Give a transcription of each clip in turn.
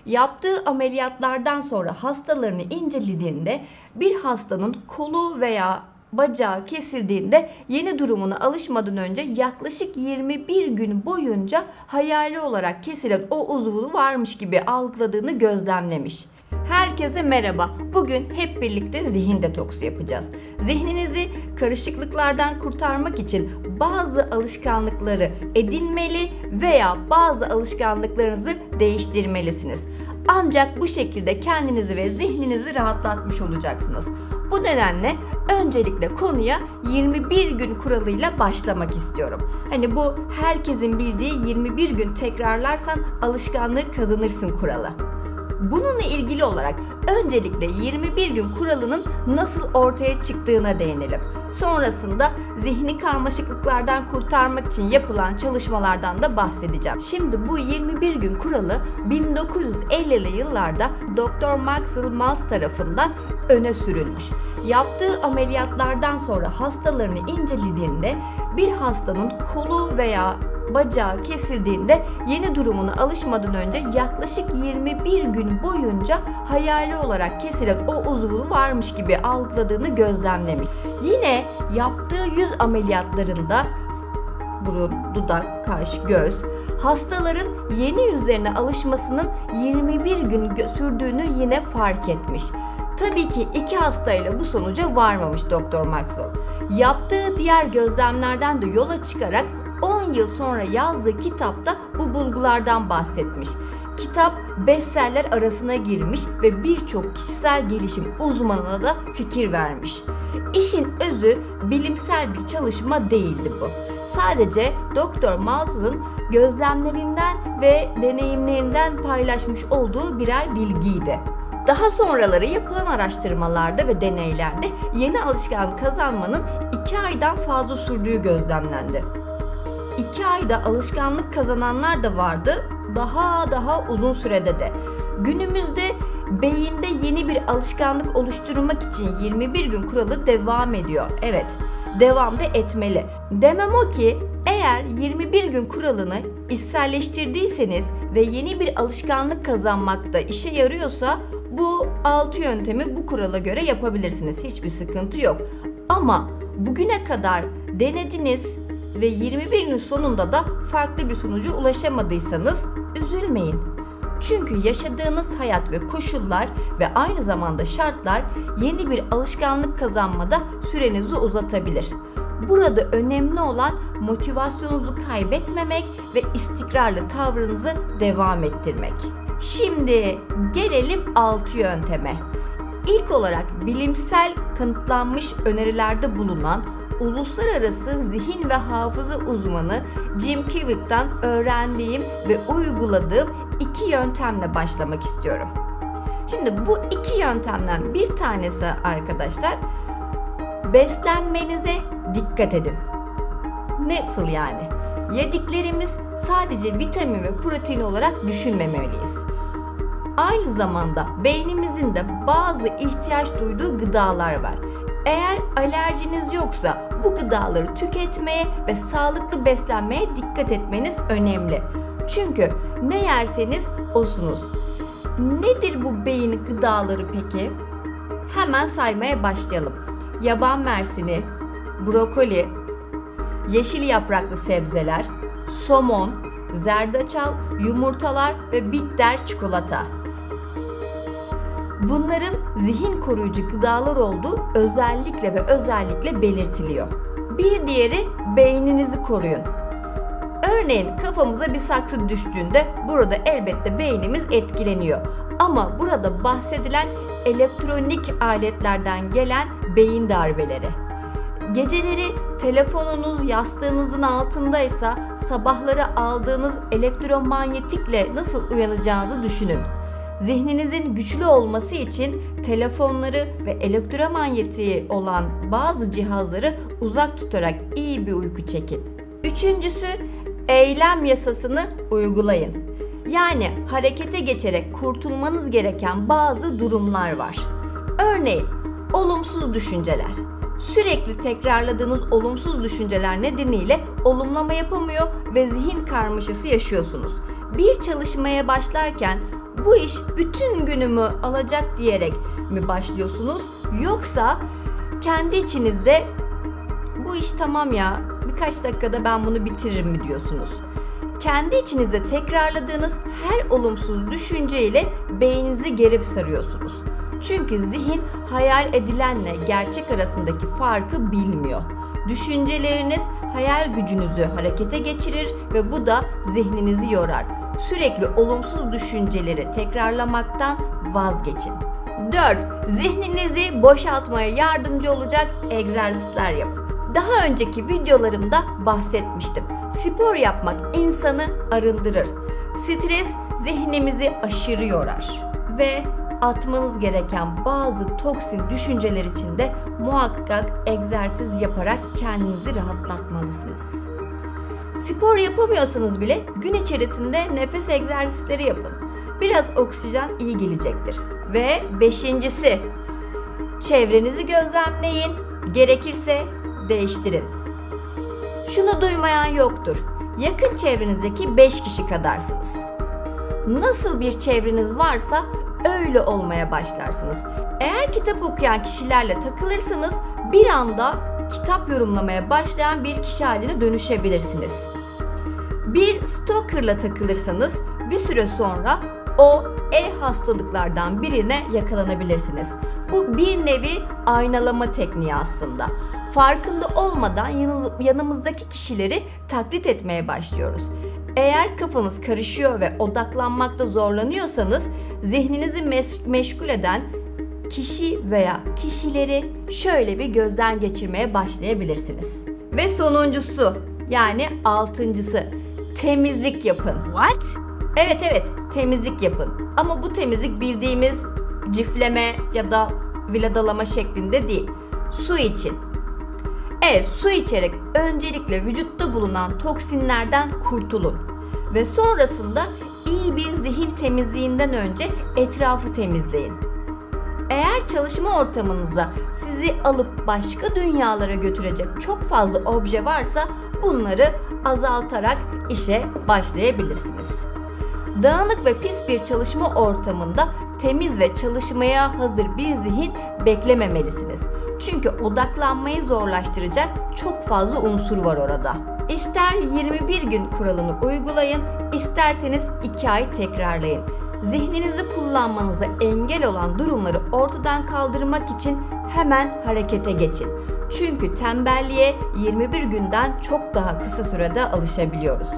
Yaptığı ameliyatlardan sonra hastalarını incelediğinde bir hastanın kolu veya bacağı kesildiğinde yeni durumuna alışmadan önce yaklaşık 21 gün boyunca hayali olarak kesilen o uzvu varmış gibi algıladığını gözlemlemiş. Herkese merhaba. Bugün hep birlikte zihin detoksu yapacağız. Zihninizi karışıklıklardan kurtarmak için bazı alışkanlıkları edinmeli veya bazı alışkanlıklarınızı değiştirmelisiniz. Ancak bu şekilde kendinizi ve zihninizi rahatlatmış olacaksınız. Bu nedenle öncelikle konuya 21 gün kuralıyla başlamak istiyorum. Hani bu herkesin bildiği 21 gün tekrarlarsan alışkanlığı kazanırsın kuralı. Bununla ilgili olarak öncelikle 21 gün kuralının nasıl ortaya çıktığına değinelim. Sonrasında zihni karmaşıklıklardan kurtarmak için yapılan çalışmalardan da bahsedeceğim. Şimdi bu 21 gün kuralı 1950'li yıllarda Dr. Maxwell Maltz tarafından öne sürülmüş. Yaptığı ameliyatlardan sonra hastalarını incelediğinde bir hastanın kolu veya bacağı kesildiğinde yeni durumuna alışmadan önce yaklaşık 21 gün boyunca hayali olarak kesilen o uzvu varmış gibi algıladığını gözlemlemiş. Yine yaptığı yüz ameliyatlarında burun, dudak, kaş, göz, hastaların yeni yüzlerine alışmasının 21 gün sürdüğünü yine fark etmiş. Tabii ki iki hastayla bu sonuca varmamış Dr. Maxwell. Yaptığı diğer gözlemlerden de yola çıkarak 10 yıl sonra yazdığı kitapta bu bulgulardan bahsetmiş. Kitap bestseller arasına girmiş ve birçok kişisel gelişim uzmanına da fikir vermiş. İşin özü bilimsel bir çalışma değildi bu. Sadece Dr. Maltz'ın gözlemlerinden ve deneyimlerinden paylaşmış olduğu birer bilgiydi. Daha sonraları yapılan araştırmalarda ve deneylerde yeni alışkanlık kazanmanın 2 aydan fazla sürdüğü gözlemlendi. 2 ayda alışkanlık kazananlar da vardı, daha uzun sürede de. Günümüzde beyinde yeni bir alışkanlık oluşturmak için 21 gün kuralı devam ediyor. Evet, devam da etmeli. Demem o ki eğer 21 gün kuralını içselleştirdiyseniz ve yeni bir alışkanlık kazanmakta işe yarıyorsa bu 6 yöntemi bu kurala göre yapabilirsiniz. Hiçbir sıkıntı yok. Ama bugüne kadar denediniz ve 21 gün sonunda da farklı bir sonuca ulaşamadıysanız üzülmeyin. Çünkü yaşadığınız hayat ve koşullar ve aynı zamanda şartlar yeni bir alışkanlık kazanmada sürenizi uzatabilir. Burada önemli olan motivasyonunuzu kaybetmemek ve istikrarlı tavrınızı devam ettirmek. Şimdi gelelim 6 yönteme. İlk olarak bilimsel kanıtlanmış önerilerde bulunan uluslararası zihin ve hafıza uzmanı Jim Kivik'ten öğrendiğim ve uyguladığım 2 yöntemle başlamak istiyorum. Şimdi bu 2 yöntemden bir tanesi arkadaşlar, beslenmenize dikkat edin. Nasıl yani? Yediklerimiz sadece vitamin ve protein olarak düşünmemeliyiz. Aynı zamanda beynimizin de bazı ihtiyaç duyduğu gıdalar var. Eğer alerjiniz yoksa bu gıdaları tüketmeye ve sağlıklı beslenmeye dikkat etmeniz önemli. Çünkü ne yerseniz osunuz. Nedir bu beyin gıdaları peki? Hemen saymaya başlayalım. Yaban mersini, brokoli, yeşil yapraklı sebzeler, somon, zerdeçal, yumurtalar ve bitter çikolata. Bunların zihin koruyucu gıdalar olduğu özellikle belirtiliyor. Bir diğeri beyninizi koruyun. Örneğin kafamıza bir saksı düştüğünde burada elbette beynimiz etkileniyor. Ama burada bahsedilen elektronik aletlerden gelen beyin darbeleri. Geceleri telefonunuz yastığınızın altındaysa sabahları aldığınız elektromanyetikle nasıl uyanacağınızı düşünün. Zihninizin güçlü olması için telefonları ve elektromanyetiği olan bazı cihazları uzak tutarak iyi bir uyku çekin. Üçüncüsü, eylem yasasını uygulayın. Yani harekete geçerek kurtulmanız gereken bazı durumlar var. Örneğin olumsuz düşünceler. Sürekli tekrarladığınız olumsuz düşünceler nedeniyle olumlama yapamıyor ve zihin karmaşası yaşıyorsunuz. Bir çalışmaya başlarken bu iş bütün günümü alacak diyerek mi başlıyorsunuz? Yoksa kendi içinizde bu iş tamam ya, birkaç dakikada ben bunu bitiririm mi diyorsunuz? Kendi içinizde tekrarladığınız her olumsuz düşünceyle beyninizi gerip sarıyorsunuz. Çünkü zihin hayal edilenle gerçek arasındaki farkı bilmiyor. Düşünceleriniz hayal gücünüzü harekete geçirir ve bu da zihninizi yorar. Sürekli olumsuz düşünceleri tekrarlamaktan vazgeçin. 4. Zihninizi boşaltmaya yardımcı olacak egzersizler yapın. Daha önceki videolarımda bahsetmiştim. Spor yapmak insanı arındırır. Stres zihnimizi aşırı yorar. Ve atmanız gereken bazı toksin düşünceler için de muhakkak egzersiz yaparak kendinizi rahatlatmalısınız. Spor yapamıyorsanız bile gün içerisinde nefes egzersizleri yapın. Biraz oksijen iyi gelecektir. Ve 5.'si, çevrenizi gözlemleyin, gerekirse değiştirin. Şunu duymayan yoktur. Yakın çevrenizdeki 5 kişi kadarsınız. Nasıl bir çevreniz varsa öyle olmaya başlarsınız. Eğer kitap okuyan kişilerle takılırsanız bir anda kitap yorumlamaya başlayan bir kişi haline dönüşebilirsiniz. Bir stalker'la takılırsanız bir süre sonra o hastalıklardan birine yakalanabilirsiniz. Bu bir nevi aynalama tekniği aslında. Farkında olmadan yanımızdaki kişileri taklit etmeye başlıyoruz. Eğer kafanız karışıyor ve odaklanmakta zorlanıyorsanız zihninizi meşgul eden kişi veya kişileri şöyle bir gözden geçirmeye başlayabilirsiniz. Ve sonuncusu, yani 6.'sı, temizlik yapın. What? Evet, temizlik yapın. Ama bu temizlik bildiğimiz cifleme ya da viladalama şeklinde değil. Su için. Evet, su içerek öncelikle vücutta bulunan toksinlerden kurtulun. Ve sonrasında iyi bir zihin temizliğinden önce etrafı temizleyin. Eğer çalışma ortamınızda sizi alıp başka dünyalara götürecek çok fazla obje varsa bunları azaltarak işe başlayabilirsiniz. Dağınık ve pis bir çalışma ortamında temiz ve çalışmaya hazır bir zihin beklememelisiniz. Çünkü odaklanmayı zorlaştıracak çok fazla unsur var orada. İster 21 gün kuralını uygulayın, isterseniz 2 ay tekrarlayın. Zihninizi kullanmanıza engel olan durumları ortadan kaldırmak için hemen harekete geçin. Çünkü tembelliğe 21 günden çok daha kısa sürede alışabiliyoruz.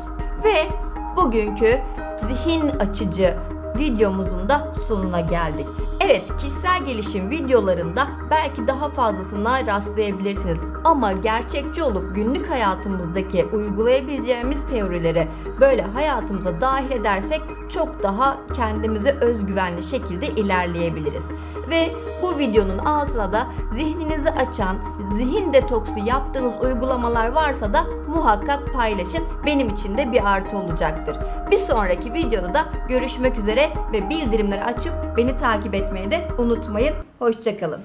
Ve bugünkü zihin açıcı videomuzun da sonuna geldik. Evet, kişisel gelişim videolarında belki daha fazlasına rastlayabilirsiniz. Ama gerçekçi olup günlük hayatımızdaki uygulayabileceğimiz teorileri böyle hayatımıza dahil edersek çok daha kendimize özgüvenli şekilde ilerleyebiliriz. Ve bu videonun altına da zihninizi açan, zihin detoksu yaptığınız uygulamalar varsa da muhakkak paylaşın. Benim için de bir artı olacaktır. Bir sonraki videoda da görüşmek üzere ve bildirimleri açıp beni takip etmeyi de unutmayın. Hoşça kalın.